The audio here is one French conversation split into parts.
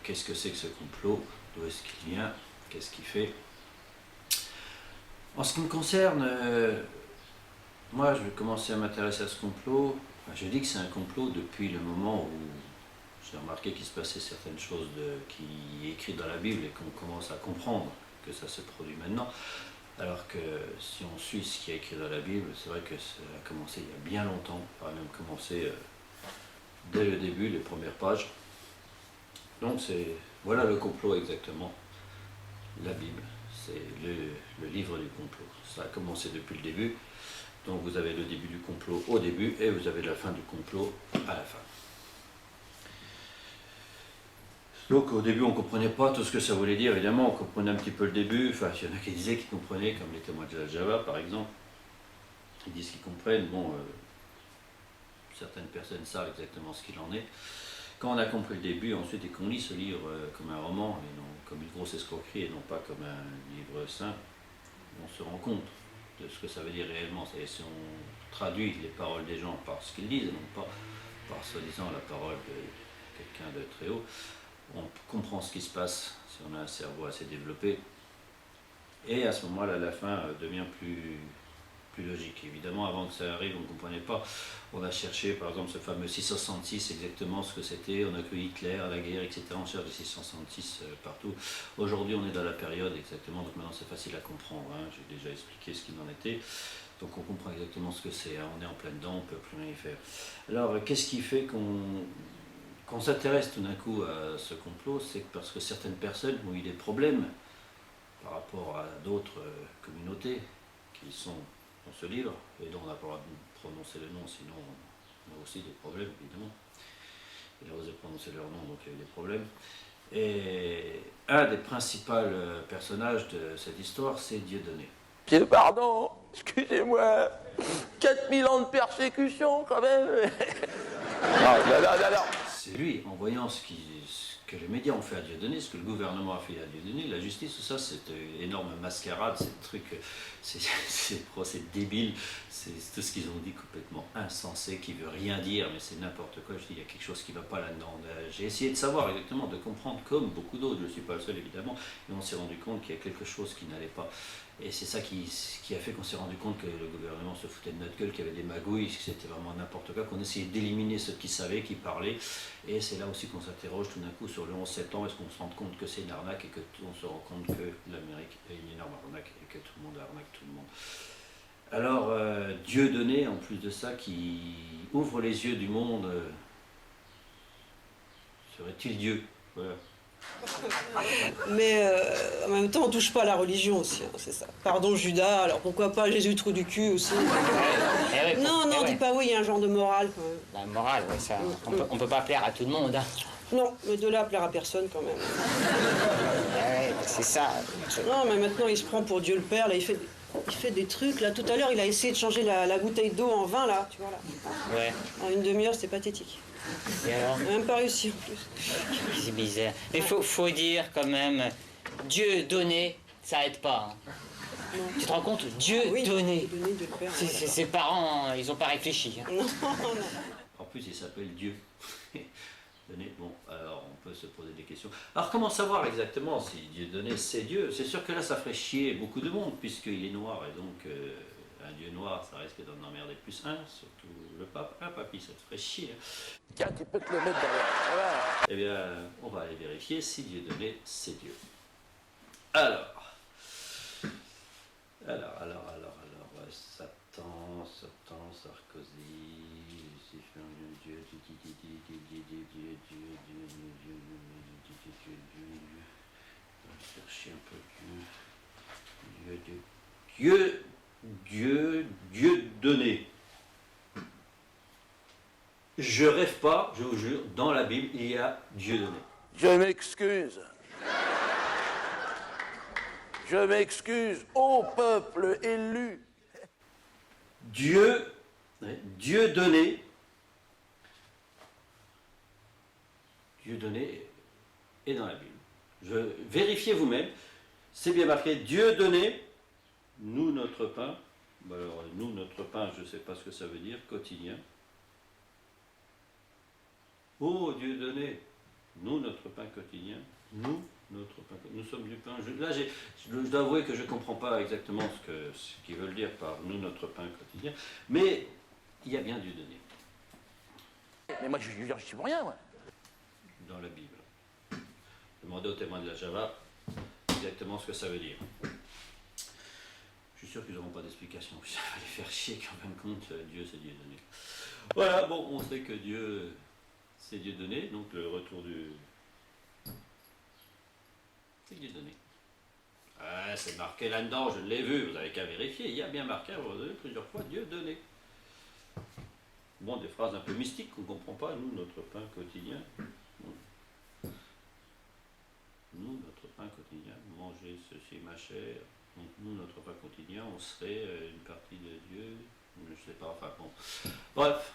qu'est-ce que c'est que ce complot? D'où est-ce qu'il vient? Qu'est-ce qu'il fait? En ce qui me concerne, moi je vais commencer à m'intéresser à ce complot. Enfin, je dis que c'est un complot depuis le moment où j'ai remarqué qu'il se passait certaines choses qui est écrites dans la Bible et qu'on commence à comprendre que ça se produit maintenant. Alors que si on suit ce qui est écrit dans la Bible, c'est vrai que ça a commencé il y a bien longtemps, ça a même commencé dès le début, les premières pages. Donc voilà le complot exactement, la Bible, c'est le livre du complot. Ça a commencé depuis le début, donc vous avez le début du complot au début et vous avez la fin du complot à la fin. Donc au début on ne comprenait pas tout ce que ça voulait dire, évidemment on comprenait un petit peu le début, enfin il y en a qui disaient qu'ils comprenaient, comme les témoins de Java par exemple, ils disent qu'ils comprennent, bon, certaines personnes savent exactement ce qu'il en est. Quand on a compris le début, ensuite et qu'on lit ce livre comme un roman, et non comme une grosse escroquerie et non pas comme un livre saint, on se rend compte de ce que ça veut dire réellement. C'est si on traduit les paroles des gens par ce qu'ils disent, et non pas par soi-disant la parole de quelqu'un de très haut, on comprend ce qui se passe si on a un cerveau assez développé. Et à ce moment-là, la fin devient plus logique. Évidemment, avant que ça arrive, on ne comprenait pas. On a cherché, par exemple, ce fameux 666, exactement ce que c'était. On a cru Hitler à la guerre, etc. On cherche des 666 partout. Aujourd'hui, on est dans la période exactement, donc maintenant c'est facile à comprendre. Hein. J'ai déjà expliqué ce qu'il en était. Donc on comprend exactement ce que c'est. Hein. On est en plein dedans, on ne peut plus rien y faire. Alors, qu'est-ce qui fait qu'on s'intéresse tout d'un coup à ce complot? C'est parce que certaines personnes ont eu des problèmes par rapport à d'autres communautés qui sont dans ce livre, et dont on n'a pas le droit de prononcer le nom, sinon on a aussi des problèmes, évidemment. Il a osé prononcer leur nom, donc il y a eu des problèmes. Et un des principaux personnages de cette histoire, c'est Dieudonné. Dieu pardon, excusez-moi, 4000 ans de persécution quand même. Non. C'est lui, en voyant ce que les médias ont fait à Dieudonné, ce que le gouvernement a fait à Dieudonné, la justice, tout ça, cette énorme mascarade, ces trucs, ces procès débiles, c'est tout ce qu'ils ont dit complètement insensé, qui veut rien dire, mais c'est n'importe quoi. Je dis, il y a quelque chose qui ne va pas là-dedans. J'ai essayé de savoir exactement, de comprendre, comme beaucoup d'autres, je ne suis pas le seul évidemment, et on s'est rendu compte qu'il y a quelque chose qui n'allait pas. Et c'est ça qui a fait qu'on s'est rendu compte que le gouvernement se foutait de notre gueule, qu'il y avait des magouilles, que c'était vraiment n'importe quoi, qu'on essayait d'éliminer ceux qui savaient, qui parlaient. Et c'est là aussi qu'on s'interroge tout d'un coup sur le 11 septembre, est-ce qu'on se rend compte que c'est une arnaque et qu'on se rend compte que l'Amérique est une énorme arnaque et que tout le monde arnaque tout le monde. Alors, Dieudonné, en plus de ça, qui ouvre les yeux du monde, serait-il Dieu? Voilà. Mais en même temps, on touche pas à la religion aussi, hein, c'est ça. Pardon Judas, alors pourquoi pas Jésus trou du cul aussi. Non, dis pas oui, il y a un genre de morale quand même. La morale, ouais, ça, on peut pas plaire à tout le monde. Hein. Non, mais de là à plaire à personne quand même. Ouais, c'est ça. Non, mais maintenant il se prend pour Dieu le Père, là il fait des trucs, là tout à l'heure il a essayé de changer la bouteille d'eau en vin là, tu vois là. Ouais. En une demi-heure c'est pathétique. Et alors? Il n'a même pas réussi en plus. C'est bizarre. Mais faut dire quand même, Dieu donné, ça aide pas. Hein. Tu te rends compte? Dieu donné. Ses parents, ils ont pas réfléchi. Hein. Non. En plus, il s'appelle Dieu. Donné. Bon, alors on peut se poser des questions. Alors comment savoir exactement si Dieu donné, c'est Dieu? C'est sûr que là, ça ferait chier beaucoup de monde, puisqu'il est noir, et donc un Dieu noir, ça risque d'en emmerder plus un, surtout le pape. Un papy, ça te ferait chier. Tiens, tu peux te le mettre derrière. Voilà. Eh bien, on va aller vérifier si Dieu donné, c'est Dieu. Alors, Satan, Sarkozy, Dieu, on va chercher un peu Dieu donné. Je rêve pas, je vous jure, dans la Bible, il y a Dieu donné. Je m'excuse. Je m'excuse au peuple élu. Dieu donné est dans la Bible. Vérifiez vous-même, c'est bien marqué, Dieu donné, nous notre pain. Alors, nous notre pain, je ne sais pas ce que ça veut dire, quotidien. Oh, Dieu donné. Nous, notre pain quotidien. Nous, notre pain quotidien. Nous sommes du pain. Je dois avouer que je ne comprends pas exactement ce qu'ils veulent dire par nous, notre pain quotidien. Mais il y a bien Dieu donné. Mais moi, je suis pour rien, moi. Dans la Bible. Demandez aux témoins de la Java exactement ce que ça veut dire. Je suis sûr qu'ils n'auront pas d'explication. Ça va les faire chier qu'en fin de compte, Dieu, c'est Dieu donné. Voilà, bon, on sait que Dieu, c'est Dieu donné, donc le retour du... C'est Dieu donné. Ah, c'est marqué là-dedans, je l'ai vu, vous n'avez qu'à vérifier. Il y a bien marqué à un moment donné, plusieurs fois, Dieu donné. Bon, des phrases un peu mystiques qu'on ne comprend pas, nous, notre pain quotidien. Nous, notre pain quotidien, manger ceci, ma chair. Donc nous, notre pain quotidien, on serait une partie de Dieu, je ne sais pas, enfin bon. Bref,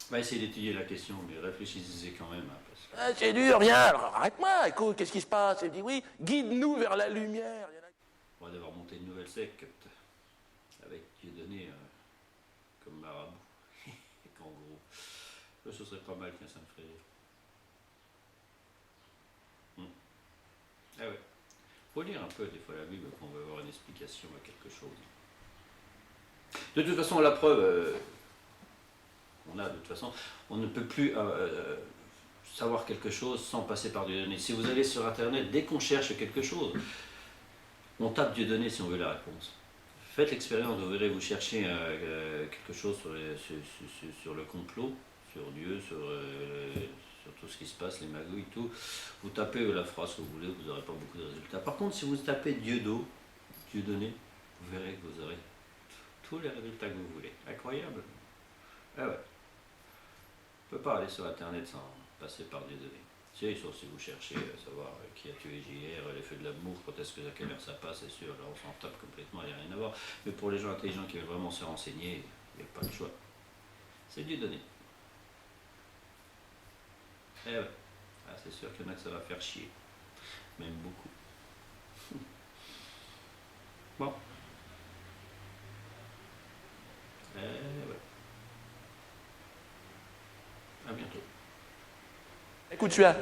on va essayer d'étudier la question, mais réfléchissez quand même. Hein, parce que... Ah, c'est dur, viens, alors arrête-moi, écoute, qu'est-ce qui se passe? Il me dit oui, guide-nous vers la lumière. On va devoir monter une nouvelle secte, avec Dieu donné comme marabout. En gros, ce serait pas mal qu'un saint frère. Ah ouais. Faut lire un peu des fois la Bible quand on veut avoir une explication à quelque chose. De toute façon, la preuve, de toute façon, on ne peut plus savoir quelque chose sans passer par Dieu donné. Si vous allez sur Internet, dès qu'on cherche quelque chose, on tape Dieu donné si on veut la réponse. Faites l'expérience, vous verrez, vous cherchez quelque chose sur le complot, sur Dieu, sur tout ce qui se passe, les magouilles, tout. Vous tapez la phrase que vous voulez, vous n'aurez pas beaucoup de résultats. Par contre, si vous tapez Dieu donné, vous verrez que vous aurez tous les résultats que vous voulez. Incroyable. Ah ouais. On ne peut pas aller sur Internet sans passer par Dieu donné. Sauf si vous cherchez à savoir qui a tué JR, les feux de l'amour, quand est-ce que à quelle heure ça passe, c'est sûr, là on s'en tape complètement, il n'y a rien à voir. Mais pour les gens intelligents qui veulent vraiment se renseigner, il n'y a pas de choix. C'est Dieu donné. Eh ouais, c'est sûr qu'il y en a que ça va faire chier. Même beaucoup. Bon. Eh ouais. À bientôt. Écoute, tu as...